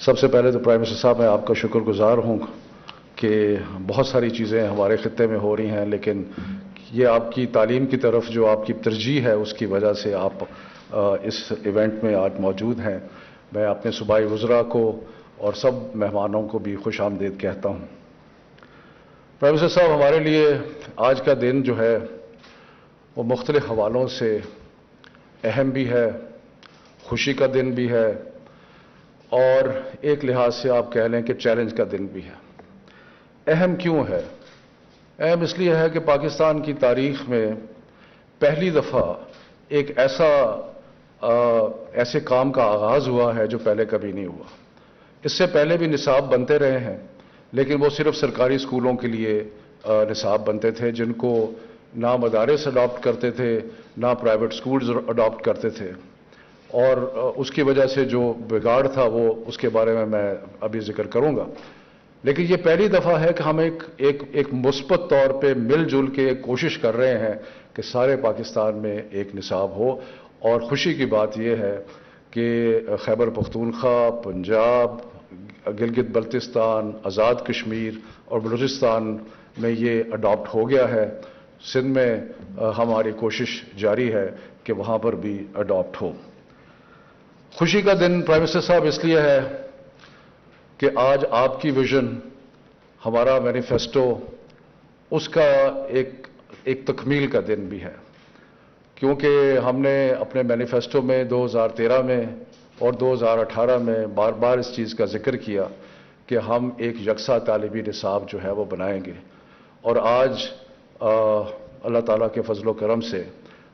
سب سے پہلے تو پرائم منسٹر صاحب میں آپ کا شکر گزار ہوں کہ بہت ساری چیزیں ہمارے خطے میں ہو رہی ہیں، لیکن یہ آپ کی تعلیم کی طرف جو آپ کی ترجیح ہے اس کی وجہ سے آپ اس ایونٹ میں آج موجود ہیں۔ میں اپنے صوبائی وزراء کو اور سب مہمانوں کو بھی خوش آمدید کہتا ہوں۔ پرائم منسٹر صاحب، ہمارے لیے آج کا دن جو ہے وہ مختلف حوالوں سے اہم بھی ہے، خوشی کا دن بھی ہے، اور ایک لحاظ سے آپ کہہ لیں کہ چیلنج کا دن بھی ہے۔ اہم کیوں ہے؟ اہم اس لیے ہے کہ پاکستان کی تاریخ میں پہلی دفعہ ایک ایسے کام کا آغاز ہوا ہے جو پہلے کبھی نہیں ہوا۔ اس سے پہلے بھی نصاب بنتے رہے ہیں، لیکن وہ صرف سرکاری اسکولوں کے لیے نصاب بنتے تھے، جن کو نہ مدارس اڈاپٹ کرتے تھے، نہ پرائیویٹ اسکولز اڈاپٹ کرتے تھے، اور اس کی وجہ سے جو بگاڑ تھا وہ اس کے بارے میں ابھی ذکر کروں گا۔ لیکن یہ پہلی دفعہ ہے کہ ہم ایک مثبت طور پہ مل جل کے ایک کوشش کر رہے ہیں کہ سارے پاکستان میں ایک نصاب ہو، اور خوشی کی بات یہ ہے کہ خیبر پختونخوا، پنجاب، گلگت بلتستان، آزاد کشمیر اور بلوچستان میں یہ اڈاپٹ ہو گیا ہے۔ سندھ میں ہماری کوشش جاری ہے کہ وہاں پر بھی اڈاپٹ ہو۔ خوشی کا دن پرائم منسٹر صاحب اس لیے ہے کہ آج آپ کی ویژن، ہمارا مینیفیسٹو، اس کا ایک تکمیل کا دن بھی ہے، کیونکہ ہم نے اپنے مینیفیسٹو میں 2013 میں اور 2018 میں بار بار اس چیز کا ذکر کیا کہ ہم ایک یکساں تعلیمی نصاب جو ہے وہ بنائیں گے، اور آج اللہ تعالیٰ کے فضل و کرم سے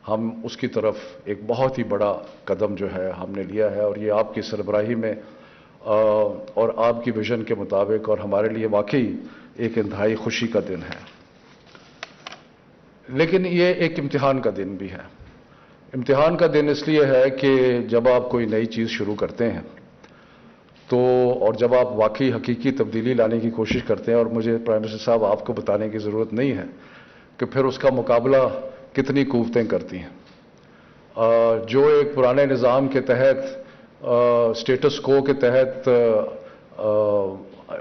ہم اس کی طرف ایک بہت ہی بڑا قدم جو ہے ہم نے لیا ہے، اور یہ آپ کی سربراہی میں اور آپ کی ویژن کے مطابق، اور ہمارے لیے واقعی ایک انتہائی خوشی کا دن ہے۔ لیکن یہ ایک امتحان کا دن بھی ہے۔ امتحان کا دن اس لیے ہے کہ جب آپ کوئی نئی چیز شروع کرتے ہیں تو، اور جب آپ واقعی حقیقی تبدیلی لانے کی کوشش کرتے ہیں، اور مجھے پرائم منسٹر صاحب آپ کو بتانے کی ضرورت نہیں ہے کہ پھر اس کا مقابلہ کتنی قوتیں کرتی ہیں۔ جو ایک پرانے نظام کے تحت، سٹیٹس کو کے تحت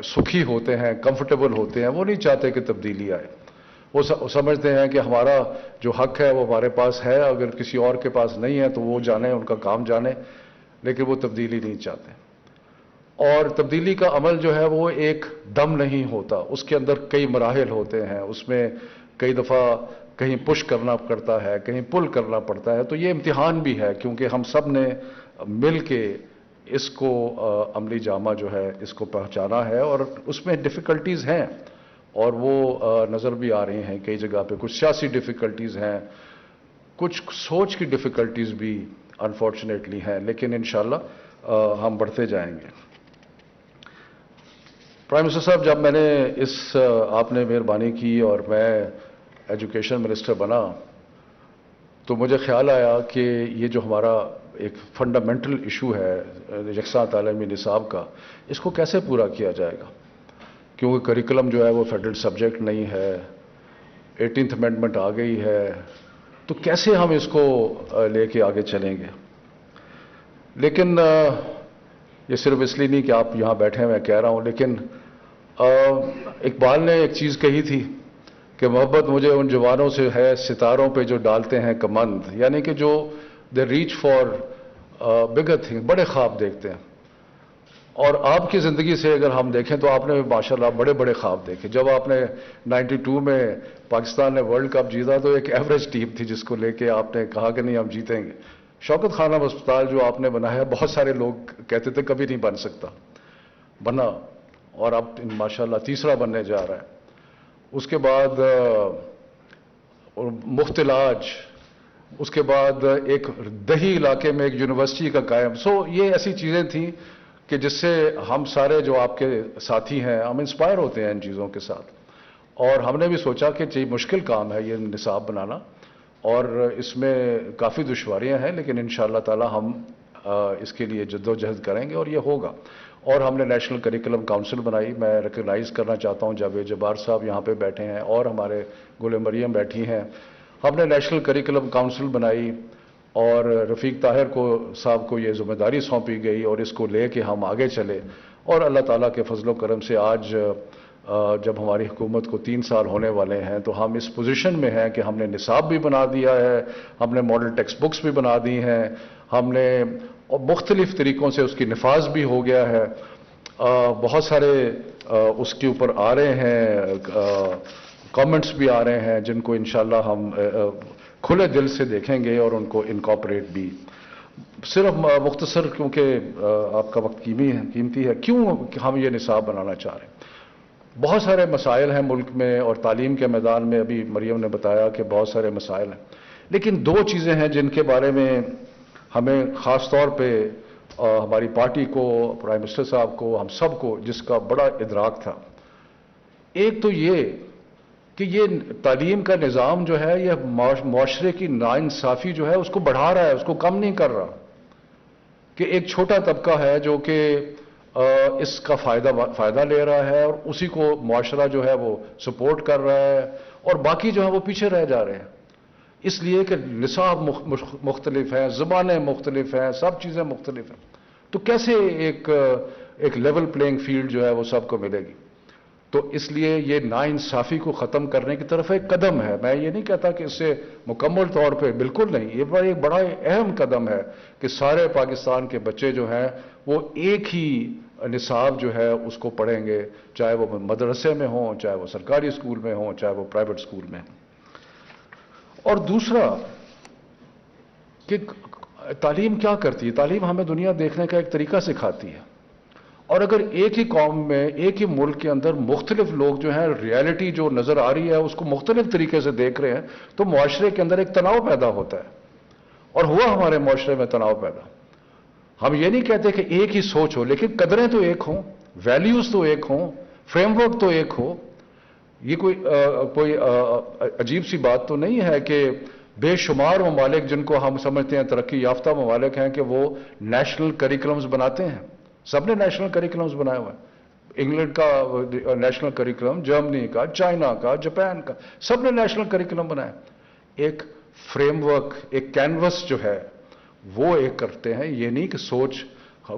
سکھی ہوتے ہیں، کمفرٹیبل ہوتے ہیں، وہ نہیں چاہتے کہ تبدیلی آئے۔ وہ سمجھتے ہیں کہ ہمارا جو حق ہے وہ ہمارے پاس ہے، اگر کسی اور کے پاس نہیں ہے تو وہ جانے، ان کا کام جانے، لیکن وہ تبدیلی نہیں چاہتے۔ اور تبدیلی کا عمل جو ہے وہ ایک دم نہیں ہوتا، اس کے اندر کئی مراحل ہوتے ہیں، اس میں کئی دفعہ کہیں پش کرنا پڑتا ہے، کہیں پل کرنا پڑتا ہے۔ تو یہ امتحان بھی ہے، کیونکہ ہم سب نے مل کے اس کو عملی جامہ جو ہے اس کو پہنچانا ہے، اور اس میں ڈیفیکلٹیز ہیں، اور وہ نظر بھی آ رہی ہیں کئی جگہ پہ۔ کچھ سیاسی ڈیفیکلٹیز ہیں، کچھ سوچ کی ڈیفیکلٹیز بھی انفارچونیٹلی ہیں، لیکن انشاءاللہ ہم بڑھتے جائیں گے۔ پرائم منسٹر صاحب، جب میں نے آپ نے مہربانی کی اور میں ایجوکیشن منسٹر بنا تو مجھے خیال آیا کہ یہ جو ہمارا ایک فنڈامنٹل ایشو ہے یکساں تعلیمی نصاب کا، اس کو کیسے پورا کیا جائے گا، کیونکہ کریکولم جو ہے وہ فیڈرل سبجیکٹ نہیں ہے، 18th امینڈمنٹ آ گئی ہے، تو کیسے ہم اس کو لے کے آگے چلیں گے۔ لیکن یہ صرف اس لیے نہیں کہ آپ یہاں بیٹھے ہیں میں کہہ رہا ہوں، لیکن اقبال نے ایک چیز کہی تھی کہ محبت مجھے ان جوانوں سے ہے ستاروں پہ جو ڈالتے ہیں کمند، یعنی کہ جو they reach for bigger thing, بڑے خواب دیکھتے ہیں۔ اور آپ کی زندگی سے اگر ہم دیکھیں تو آپ نے ماشاءاللہ بڑے بڑے خواب دیکھے۔ جب آپ نے 92 میں پاکستان نے ورلڈ کپ جیتا تو ایک ایوریج ٹیم تھی جس کو لے کے آپ نے کہا کہ نہیں ہم جیتیں گے۔ شوکت خانم ہسپتال جو آپ نے بنایا، بہت سارے لوگ کہتے تھے کبھی نہیں بن سکتا، بنا، اور اب ماشاءاللہ تیسرا بننے جا رہا ہے۔ اس کے بعد مفت علاج، اس کے بعد ایک دیہی علاقے میں ایک یونیورسٹی کا قائم۔ یہ ایسی چیزیں تھیں کہ جس سے ہم سارے جو آپ کے ساتھی ہیں ہم انسپائر ہوتے ہیں ان چیزوں کے ساتھ، اور ہم نے بھی سوچا کہ یہ مشکل کام ہے یہ نصاب بنانا، اور اس میں کافی دشواریاں ہیں، لیکن انشاءاللہ تعالی ہم اس کے لیے جد و جہد کریں گے اور یہ ہوگا۔ اور ہم نے نیشنل کریکولم کاؤنسل بنائی۔ میں ریکگنائز کرنا چاہتا ہوں جاوید جبار صاحب یہاں پہ بیٹھے ہیں اور ہمارے گل مریم بیٹھی ہیں۔ ہم نے نیشنل کریکولم کاؤنسل بنائی اور رفیق طاہر صاحب کو یہ ذمہ داری سونپی گئی، اور اس کو لے کے ہم آگے چلے، اور اللہ تعالیٰ کے فضل و کرم سے آج جب ہماری حکومت کو 3 سال ہونے والے ہیں تو ہم اس پوزیشن میں ہیں کہ ہم نے نصاب بھی بنا دیا ہے، ہم نے ماڈل ٹیکسٹ بکس بھی بنا دی ہیں، ہم نے مختلف طریقوں سے اس کی نفاذ بھی ہو گیا ہے، بہت سارے اس کے اوپر آ رہے ہیں کامنٹس بھی آ رہے ہیں جن کو انشاءاللہ ہم کھلے دل سے دیکھیں گے اور ان کو انکارپوریٹ بھی. صرف مختصر کیونکہ آپ کا وقت قیمتی ہے، کیوں ہم یہ نصاب بنانا چاہ رہے ہیں؟ بہت سارے مسائل ہیں ملک میں اور تعلیم کے میدان میں، ابھی مریم نے بتایا کہ بہت سارے مسائل ہیں، لیکن 2 چیزیں ہیں جن کے بارے میں ہمیں خاص طور پہ ہماری پارٹی کو، پرائم منسٹر صاحب کو، ہم سب کو جس کا بڑا ادراک تھا. ایک تو یہ کہ یہ تعلیم کا نظام جو ہے یہ معاشرے کی ناانصافی جو ہے اس کو بڑھا رہا ہے، اس کو کم نہیں کر رہا. کہ ایک چھوٹا طبقہ ہے جو کہ اس کا فائدہ لے رہا ہے اور اسی کو معاشرہ جو ہے وہ سپورٹ کر رہا ہے اور باقی جو ہے وہ پیچھے رہ جا رہے ہیں. اس لیے کہ نصاب مختلف ہیں، زبانیں مختلف ہیں، سب چیزیں مختلف ہیں، تو کیسے ایک لیول پلینگ فیلڈ جو ہے وہ سب کو ملے گی؟ تو اس لیے یہ ناانصافی کو ختم کرنے کی طرف ایک قدم ہے. میں یہ نہیں کہتا کہ اس سے مکمل طور پہ، بالکل نہیں، یہ ایک بڑا اہم قدم ہے کہ سارے پاکستان کے بچے جو ہیں وہ ایک ہی نصاب جو ہے اس کو پڑھیں گے، چاہے وہ مدرسے میں ہوں، چاہے وہ سرکاری اسکول میں ہوں، چاہے وہ پرائیویٹ اسکول میں ہوں. اور دوسرا کہ تعلیم کیا کرتی ہے؟ تعلیم ہمیں دنیا دیکھنے کا ایک طریقہ سکھاتی ہے، اور اگر ایک ہی قوم میں، ایک ہی ملک کے اندر مختلف لوگ جو ہیں ریالٹی جو نظر آ رہی ہے اس کو مختلف طریقے سے دیکھ رہے ہیں تو معاشرے کے اندر ایک تناؤ پیدا ہوتا ہے، اور ہوا ہمارے معاشرے میں تناؤ پیدا. ہم یہ نہیں کہتے کہ ایک ہی سوچ ہو، لیکن قدریں تو ایک ہوں، ویلیوز تو ایک ہوں، فریم ورک تو ایک ہو. یہ کوئی عجیب سی بات تو نہیں ہے کہ بے شمار ممالک جن کو ہم سمجھتے ہیں ترقی یافتہ ممالک ہیں کہ وہ نیشنل کریکولمز بناتے ہیں. سب نے نیشنل کریکولمز بنائے ہوئے ہیں. انگلینڈ کا نیشنل کریکولم، جرمنی کا، چائنا کا، جاپان کا، سب نے نیشنل کریکولم بنایا. ایک فریم ورک، ایک کینوس جو ہے وہ ایک کرتے ہیں. یہ نہیں کہ سوچ،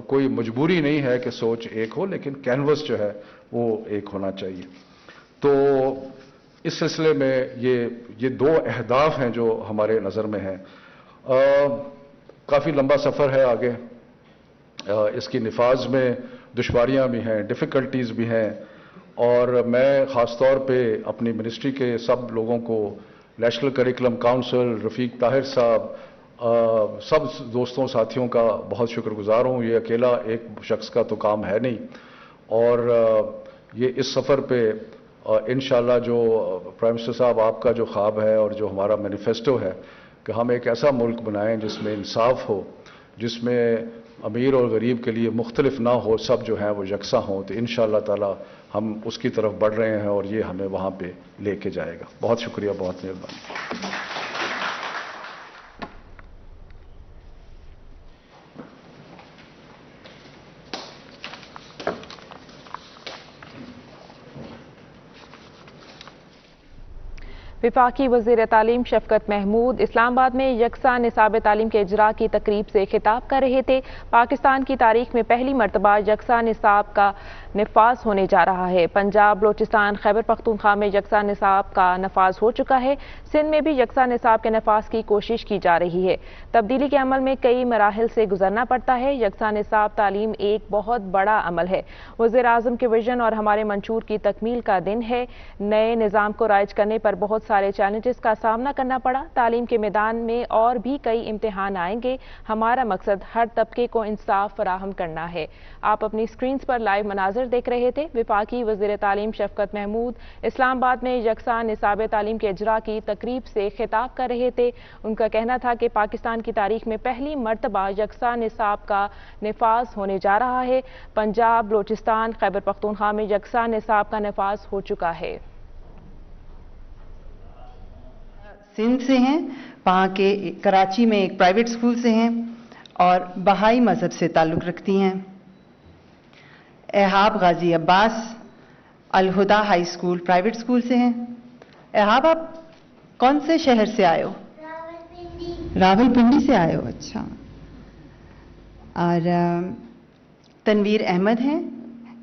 کوئی مجبوری نہیں ہے کہ سوچ ایک ہو، لیکن کینوس جو ہے وہ ایک ہونا چاہیے. تو اس سلسلے میں یہ 2 اہداف ہیں جو ہمارے نظر میں ہیں. کافی لمبا سفر ہے آگے، اس کی نفاذ میں دشواریاں بھی ہیں، ڈیفیکلٹیز بھی ہیں، اور میں خاص طور پہ اپنی منسٹری کے سب لوگوں کو، نیشنل کریکولم کاؤنسل، رفیق طاہر صاحب، سب دوستوں ساتھیوں کا بہت شکر گزار ہوں. یہ اکیلا ایک شخص کا تو کام ہے نہیں، اور یہ اس سفر پہ انشاءاللہ جو پرائم منسٹر صاحب آپ کا جو خواب ہے اور جو ہمارا مینیفیسٹو ہے کہ ہم ایک ایسا ملک بنائیں جس میں انصاف ہو، جس میں امیر اور غریب کے لیے مختلف نہ ہو، سب جو ہیں وہ یکساں ہوں، تو انشاءاللہ تعالی ہم اس کی طرف بڑھ رہے ہیں اور یہ ہمیں وہاں پہ لے کے جائے گا. بہت شکریہ، بہت مہربانی. وفاقی وزیر تعلیم شفقت محمود اسلام آباد میں یکساں نصاب تعلیم کے اجرا کی تقریب سے خطاب کر رہے تھے. پاکستان کی تاریخ میں پہلی مرتبہ یکساں نصاب کا نفاذ ہونے جا رہا ہے. پنجاب، بلوچستان، خیبر پختونخوا میں یکساں نصاب کا نفاذ ہو چکا ہے. سندھ میں بھی یکساں نصاب کے نفاذ کی کوشش کی جا رہی ہے. تبدیلی کے عمل میں کئی مراحل سے گزرنا پڑتا ہے. یکساں نصاب تعلیم ایک بہت بڑا عمل ہے. وزیر اعظم کے ویژن اور ہمارے منشور کی تکمیل کا دن ہے. نئے نظام کو رائج کرنے پر بہت سارے چیلنجز کا سامنا کرنا پڑا. تعلیم کے میدان میں اور بھی کئی امتحان آئیں گے. ہمارا مقصد ہر طبقے کو انصاف فراہم کرنا ہے. آپ اپنی سکرینز پر لائیو مناظر دیکھ رہے تھے. وفاقی وزیر تعلیم شفقت محمود اسلام آباد میں یکساں نصاب تعلیم کے اجرا کی تقریب سے خطاب کر رہے تھے. ان کا کہنا تھا کہ پاکستان کی تاریخ میں پہلی مرتبہ یکساں نصاب کا نفاذ ہونے جا رہا ہے. پنجاب، بلوچستان، خیبر پختونخوا میں یکساں نصاب کا نفاذ ہو چکا ہے. سندھ سے ہیں، وہاں کے کراچی میں ایک پرائیویٹ اسکول سے ہیں اور بہائی مذہب سے تعلق رکھتی ہیں. احاب غازی عباس الہدا ہائی اسکول پرائیویٹ اسکول سے ہیں. احاب، آپ کون سے شہر سے آئے ہو؟ راولپنڈی سے آئے ہو. اچھا. اور تنویر احمد ہیں،